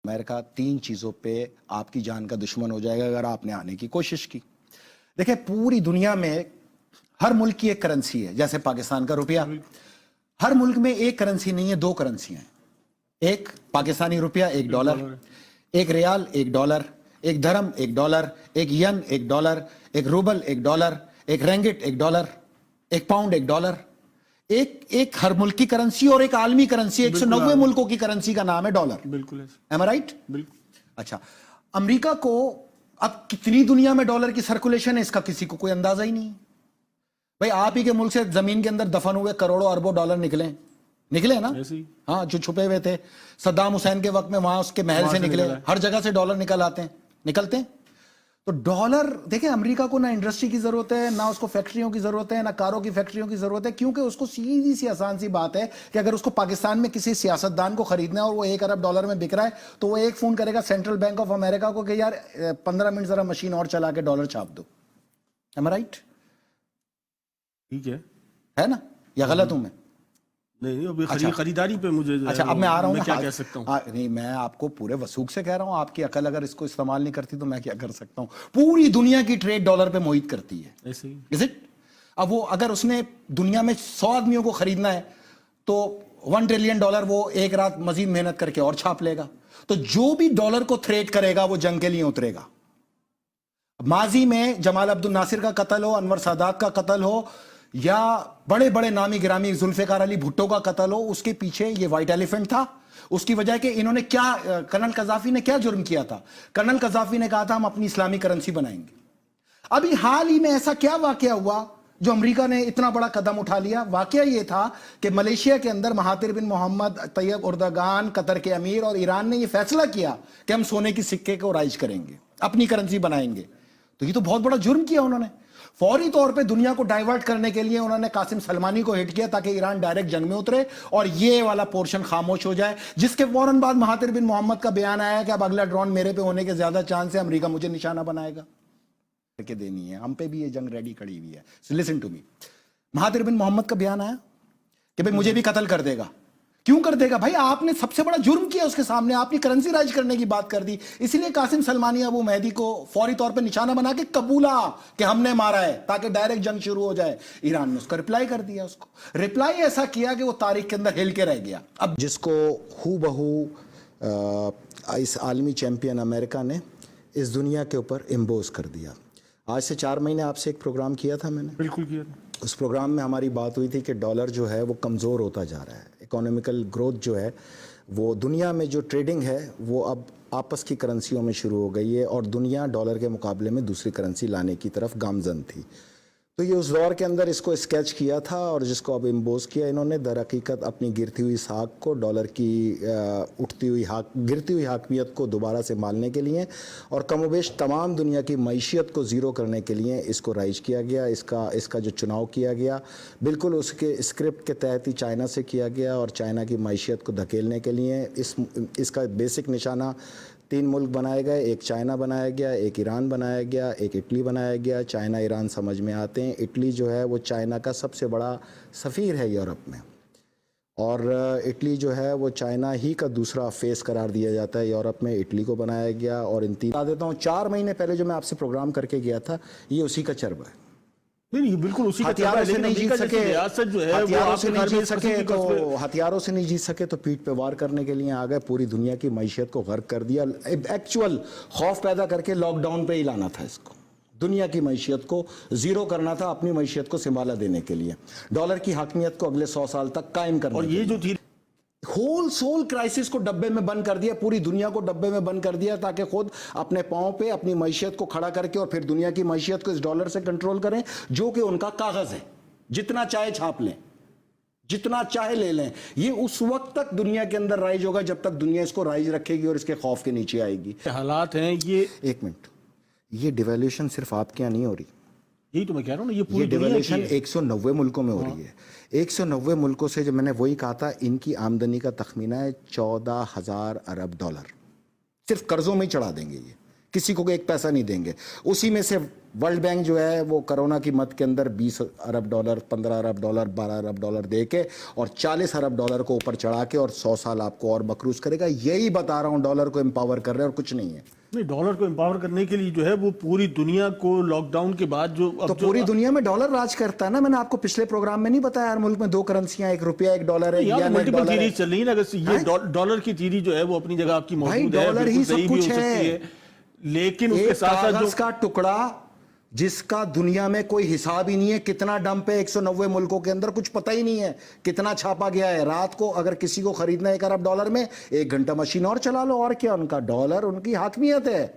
America 3 चीजों पे आपकी जान का दुश्मन हो जाएगा अगर आपने आने की कोशिश की। देखिए, पूरी दुनिया में हर मुल्क की एक करेंसी है, जैसे पाकिस्तान का रुपया। हर मुल्क में एक करेंसी नहीं है, 2 करेंसी हैं। एक पाकिस्तानी रुपया, एक डॉलर, एक रियाल, एक डॉलर, एक धर्म, एक डॉलर, एक यन, एक डॉलर, एक रूबल, एक डॉलर, एक रेंगिट, एक डॉलर, एक पाउंड, एक डॉलर। एक हर मुल्क की करेंसी और एक आलमी करेंसी, 190 मुल्कों की करेंसी का नाम है डॉलर। बिल्कुल। एम आई राइट? बिल्कुल। अच्छा, अमेरिका को अब कितनी दुनिया में डॉलर की सर्कुलेशन है इसका किसी को कोई अंदाजा ही नहीं। भाई, आप ही के मुल्क से जमीन के अंदर दफन हुए करोड़ों अरबों डॉलर निकले ना। हाँ, जो छुपे हुए थे सद्दाम हुसैन के वक्त में, वहां उसके महल से निकले। हर जगह से डॉलर निकलते हैं। तो डॉलर, देखिए, अमेरिका को ना इंडस्ट्री की जरूरत है, ना उसको फैक्ट्रियों की जरूरत है, ना कारों की फैक्ट्रियों की जरूरत है, क्योंकि उसको सीधी सी आसान सी बात है कि अगर उसको पाकिस्तान में किसी सियासतदान को खरीदना है और वो 1 अरब डॉलर में बिक रहा है, तो वो एक फोन करेगा सेंट्रल बैंक ऑफ अमेरिका को कि यार 15 मिनट जरा मशीन और चला के डॉलर छाप दो। एम आई राइट? ठीक है ना, या गलत हूं मैं? नहीं, अभी खरीदारी पे मुझे अच्छा, अब मैं आ रहा हूँ, क्या कह सकता हूँ? नहीं, मैं आपको पूरे वसूख से कह रहा हूँ, आपकी अकल अगर इसको इस्तेमाल नहीं करती तो मैं क्या कर सकता हूँ। पूरी दुनिया की ट्रेड डॉलर पे मोहित करती है, ऐसे ही। Is it? अब वो अगर उसने दुनिया में 100 आदमियों को खरीदना है तो 1 ट्रिलियन डॉलर वो एक रात मजीद मेहनत करके और छाप लेगा। तो जो भी डॉलर को थ्रेट करेगा वो जंग के लिए उतरेगा। माजी में जमाल अब्दुल नासिर का कत्ल हो, अनवर सादात का कत्ल हो, या बड़े बड़े नामी गिरामी जुल्फिकार अली भुट्टो का कत्ल हो, उसके पीछे ये व्हाइट एलिफेंट था। उसकी वजह कि इन्होंने क्या, कर्नल कजाफी ने क्या जुर्म किया था? कर्नल कजाफी ने कहा था हम अपनी इस्लामी करेंसी बनाएंगे। अभी हाल ही में ऐसा क्या वाकया हुआ जो अमेरिका ने इतना बड़ा कदम उठा लिया? वाकया ये था कि मलेशिया के अंदर Mahathir bin Mohammad Tayyab उर्दगान, Qatar के अमीर और ईरान ने यह फैसला किया कि हम सोने की सिक्के को राइज करेंगे, अपनी करेंसी बनाएंगे। तो ये तो बहुत बड़ा जुर्म किया उन्होंने। फौरी तौर पे दुनिया को डाइवर्ट करने के लिए उन्होंने कासिम सलमानी को हिट किया ताकि ईरान डायरेक्ट जंग में उतरे और ये वाला पोर्शन खामोश हो जाए, जिसके फौरन बाद महातिर बिन मोहम्मद का बयान आया कि अब अगला ड्रोन मेरे पे होने के ज्यादा चांस है, अमेरिका मुझे निशाना बनाएगा। के देनी है, हम पे भी ये जंग रेडी खड़ी हुई है। So listen to me, Mahathir bin Mohamad का बयान आया कि भाई मुझे भी कत्ल कर देगा। क्यों कर देगा भाई? आपने सबसे बड़ा जुर्म किया उसके सामने, आपने करेंसी राइज करने की बात कर दी। इसलिए कासिम सलमानी अबू मेहदी को फौरी तौर पे निशाना बना के कबूला कि हमने मारा है ताकि डायरेक्ट जंग शुरू हो जाए। ईरान ने उसका रिप्लाई कर दिया। उसको रिप्लाई ऐसा किया कि वो तारीख के अंदर हिल के रह गया। अब जिसको हू बहू इस आलमी चैंपियन अमेरिका ने इस दुनिया के ऊपर इम्पोज कर दिया। आज से 4 महीने आपसे एक प्रोग्राम किया था मैंने। बिल्कुल किया था। उस प्रोग्राम में हमारी बात हुई थी कि डॉलर जो है वो कमज़ोर होता जा रहा है। इकोनॉमिकल ग्रोथ जो है वो दुनिया में, जो ट्रेडिंग है वो अब आपस की करेंसियों में शुरू हो गई है और दुनिया डॉलर के मुकाबले में दूसरी करेंसी लाने की तरफ गामजन थी। तो ये उस दौर के अंदर इसको स्केच किया था और जिसको अब इम्पोज किया इन्होंने। दर हकीकत अपनी गिरती हुई साख को, डॉलर की गिरती हुई हाकमियत को दोबारा से मालने के लिए और कमोबेश तमाम दुनिया की मईशियत को ज़ीरो करने के लिए इसको राइज किया गया। इसका जो चुनाव किया गया बिल्कुल उसके स्क्रिप्ट के तहत ही चाइना से किया गया और चाइना की मईशियत को धकेलने के लिए इसका बेसिक निशाना 3 मुल्क बनाए गए। एक चाइना बनाया गया, एक ईरान बनाया गया, एक इटली बनाया गया। चाइना ईरान समझ में आते हैं। इटली जो है वो चाइना का सबसे बड़ा सफ़ीर है यूरोप में और इटली जो है वो चाइना ही का दूसरा फेस करार दिया जाता है यूरोप में। इटली को बनाया गया और इन 3 बता देता हूँ, 4 महीने पहले जो मैं आपसे प्रोग्राम करके गया था ये उसी का चर्ब है। नहीं, बिल्कुल उसी हथियारों से नहीं जीत सके, हथियारों से नहीं जीत सके तो पीठ पे वार करने के लिए आ गए। पूरी दुनिया की मईशियत को गर्क कर दिया। एक्चुअल खौफ पैदा करके लॉकडाउन पे ही लाना था इसको। दुनिया की मईशियत को ज़ीरो करना था, अपनी मईशियत को संभाला देने के लिए, डॉलर की हाकमियत को अगले 100 साल तक कायम करना। और ये जो थी होल सोल क्राइसिस को डब्बे में बंद कर दिया, पूरी दुनिया को डब्बे में बंद कर दिया ताकि खुद अपने पांव पे अपनी मईशियत को खड़ा करके और फिर दुनिया की मईशियत को इस डॉलर से कंट्रोल करें जो कि उनका कागज है। जितना चाहे छाप लें, जितना चाहे ले लें। ये उस वक्त तक दुनिया के अंदर राइज होगा जब तक दुनिया इसको राइज रखेगी और इसके खौफ के नीचे आएगी। हालात हैं ये। एक मिनट, ये डिवैल्यूएशन सिर्फ आपके यहाँ नहीं हो रही, यही तो मैं कह रहा हूँ ना, ये पूरी डिवैल्यूएशन 190 मुल्कों में हो रही है। 190 मुल्कों से, जो मैंने वही कहा था, इनकी आमदनी का तखमीना है 14,000 अरब डॉलर। सिर्फ कर्जों में ही चढ़ा देंगे ये किसी को एक पैसा नहीं देंगे। उसी में से वर्ल्ड बैंक जो है वो कोरोना की मद के अंदर 20 अरब डॉलर, 15 अरब डॉलर, 12 अरब डॉलर दे के और 40 अरब डॉलर को ऊपर चढ़ा के और 100 साल आपको और मकरूज करेगा। यही बता रहा हूं, डॉलर को एम्पावर कर रहे हैं और कुछ नहीं है। नहीं, डॉलर को एम्पावर करने के लिए जो है वो पूरी दुनिया को लॉकडाउन के बाद जो तो पूरी दुनिया में डॉलर राज करता है ना। मैंने आपको पिछले प्रोग्राम में नहीं बताया, हर मुल्क में 2 करेंसियां, 1 रुपया 1 डॉलर है, या मल्टीपल थ्योरी चल रही है ना। अगर ये डॉलर की थ्योरी जो है वो अपनी जगह आपकी मौजूद है, डॉलर ही सब कुछ है, लेकिन उसके साथ साथ कागज का टुकड़ा जिसका दुनिया में कोई हिसाब ही नहीं है, कितना डंप है 190 मुल्कों के अंदर, कुछ पता ही नहीं है कितना छापा गया है। रात को अगर किसी को खरीदना है 1 अरब डॉलर में, 1 घंटा मशीन और चला लो, और क्या, उनका डॉलर उनकी हाकमियत है।